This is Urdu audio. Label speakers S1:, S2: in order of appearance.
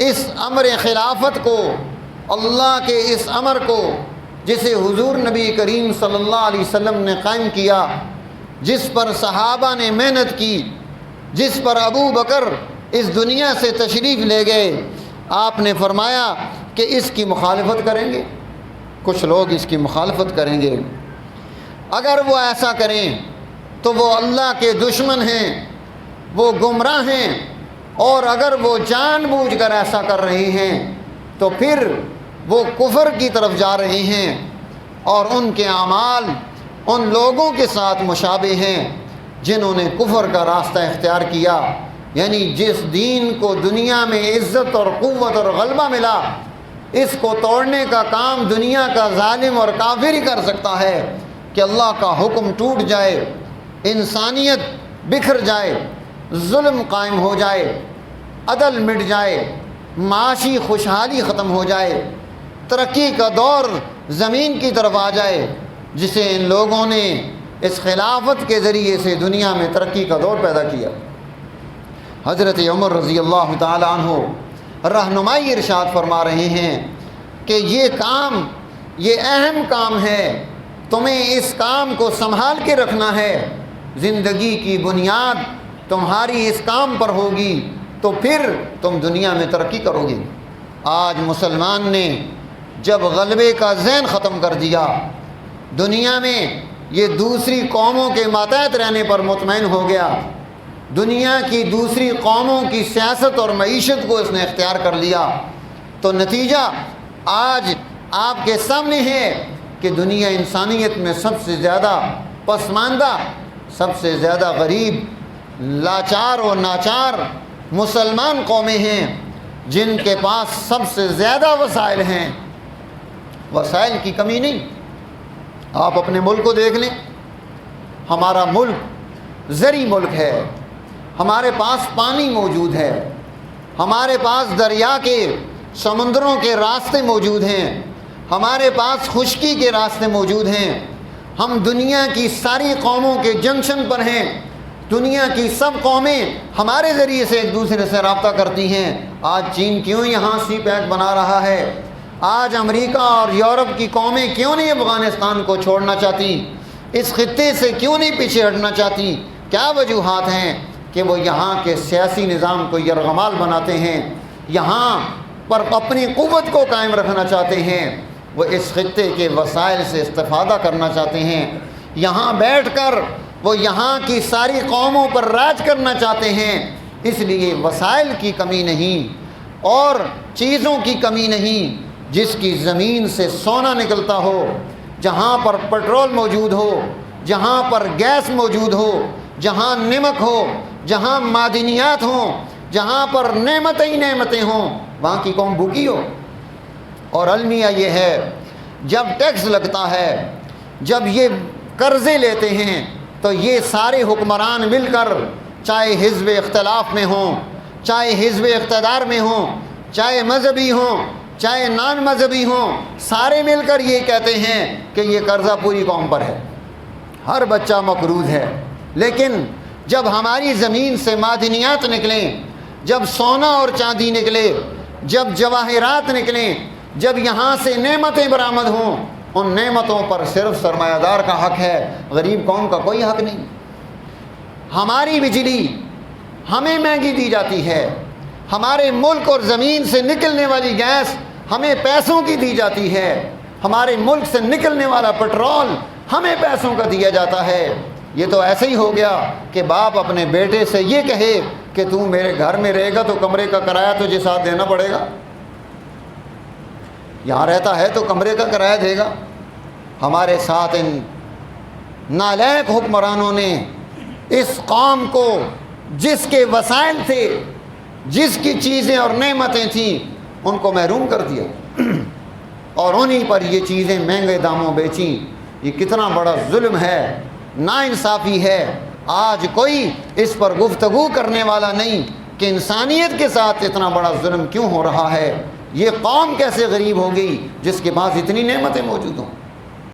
S1: اس امر خلافت کو، اللہ کے اس امر کو جسے حضور نبی کریم صلی اللہ علیہ وسلم نے قائم کیا، جس پر صحابہ نے محنت کی، جس پر ابو بکر اس دنیا سے تشریف لے گئے، آپ نے فرمایا کہ اس کی مخالفت کریں گے، کچھ لوگ اس کی مخالفت کریں گے، اگر وہ ایسا کریں تو وہ اللہ کے دشمن ہیں، وہ گمراہ ہیں، اور اگر وہ جان بوجھ کر ایسا کر رہے ہیں تو پھر وہ کفر کی طرف جا رہے ہیں، اور ان کے اعمال ان لوگوں کے ساتھ مشابہ ہیں جنہوں نے کفر کا راستہ اختیار کیا۔ یعنی جس دین کو دنیا میں عزت اور قوت اور غلبہ ملا، اس کو توڑنے کا کام دنیا کا ظالم اور کافر ہی کر سکتا ہے کہ اللہ کا حکم ٹوٹ جائے، انسانیت بکھر جائے، ظلم قائم ہو جائے، عدل مٹ جائے، معاشی خوشحالی ختم ہو جائے، ترقی کا دور زمین کی طرف آ جائے، جسے ان لوگوں نے اس خلافت کے ذریعے سے دنیا میں ترقی کا دور پیدا کیا۔ حضرت عمر رضی اللہ تعالی عنہ رہنمائی ارشاد فرما رہے ہیں کہ یہ کام، یہ اہم کام ہے، تمہیں اس کام کو سنبھال کے رکھنا ہے، زندگی کی بنیاد تمہاری اس کام پر ہوگی تو پھر تم دنیا میں ترقی کرو گے۔ آج مسلمان نے جب غلبے کا ذہن ختم کر دیا، دنیا میں یہ دوسری قوموں کے ماتحت رہنے پر مطمئن ہو گیا، دنیا کی دوسری قوموں کی سیاست اور معیشت کو اس نے اختیار کر لیا، تو نتیجہ آج آپ کے سامنے ہے کہ دنیا انسانیت میں سب سے زیادہ پسماندہ، سب سے زیادہ غریب، لاچار و ناچار مسلمان قومیں ہیں جن کے پاس سب سے زیادہ وسائل ہیں۔ وسائل کی کمی نہیں، آپ اپنے ملک کو دیکھ لیں، ہمارا ملک زرعی ملک ہے، ہمارے پاس پانی موجود ہے، ہمارے پاس دریا کے، سمندروں کے راستے موجود ہیں، ہمارے پاس خشکی کے راستے موجود ہیں، ہم دنیا کی ساری قوموں کے جنکشن پر ہیں، دنیا کی سب قومیں ہمارے ذریعے سے ایک دوسرے سے رابطہ کرتی ہیں۔ آج چین کیوں یہاں سی پیک بنا رہا ہے؟ آج امریکہ اور یورپ کی قومیں کیوں نہیں افغانستان کو چھوڑنا چاہتی؟ اس خطے سے کیوں نہیں پیچھے ہٹنا چاہتی؟ کیا وجوہات ہیں کہ وہ یہاں کے سیاسی نظام کو یرغمال بناتے ہیں، یہاں پر اپنی قوت کو قائم رکھنا چاہتے ہیں، وہ اس خطے کے وسائل سے استفادہ کرنا چاہتے ہیں، یہاں بیٹھ کر وہ یہاں کی ساری قوموں پر راج کرنا چاہتے ہیں۔ اس لیے وسائل کی کمی نہیں اور چیزوں کی کمی نہیں، جس کی زمین سے سونا نکلتا ہو، جہاں پر پٹرول موجود ہو، جہاں پر گیس موجود ہو، جہاں نمک ہو، جہاں معدنیات ہوں، جہاں پر نعمتیں ہی نعمتیں ہوں، وہاں کی قوم بھوکی ہو۔ اور المیہ یہ ہے، جب ٹیکس لگتا ہے، جب یہ قرضے لیتے ہیں، تو یہ سارے حکمران مل کر، چاہے حزب اختلاف میں ہوں، چاہے حزب اقتدار میں ہوں، چاہے مذہبی ہوں، چاہے نان مذہبی ہوں، سارے مل کر یہ کہتے ہیں کہ یہ قرضہ پوری قوم پر ہے، ہر بچہ مقروض ہے۔ لیکن جب ہماری زمین سے معدنیات نکلیں، جب سونا اور چاندی نکلے، جب جواہرات نکلیں، جب یہاں سے نعمتیں برآمد ہوں، ان نعمتوں پر صرف سرمایہ دار کا حق ہے، غریب قوم کا کوئی حق نہیں۔ ہماری بجلی ہمیں مہنگی دی جاتی ہے، ہمارے ملک اور زمین سے نکلنے والی گیس ہمیں پیسوں کی دی جاتی ہے، ہمارے ملک سے نکلنے والا پٹرول ہمیں پیسوں کا دیا جاتا ہے۔ یہ تو ایسے ہی ہو گیا کہ باپ اپنے بیٹے سے یہ کہے کہ تو میرے گھر میں رہے گا تو کمرے کا کرایہ تجھے ساتھ دینا پڑے گا، یہاں رہتا ہے تو کمرے کا کرایہ دے گا۔ ہمارے ساتھ ان نالائق حکمرانوں نے اس قوم کو جس کے وسائل تھے، جس کی چیزیں اور نعمتیں تھیں، ان کو محروم کر دیا اور انہی پر یہ چیزیں مہنگے داموں بیچیں۔ یہ کتنا بڑا ظلم ہے، ناانصافی ہے۔ آج کوئی اس پر گفتگو کرنے والا نہیں کہ انسانیت کے ساتھ اتنا بڑا ظلم کیوں ہو رہا ہے، یہ قوم کیسے غریب ہو گئی جس کے پاس اتنی نعمتیں موجود ہوں۔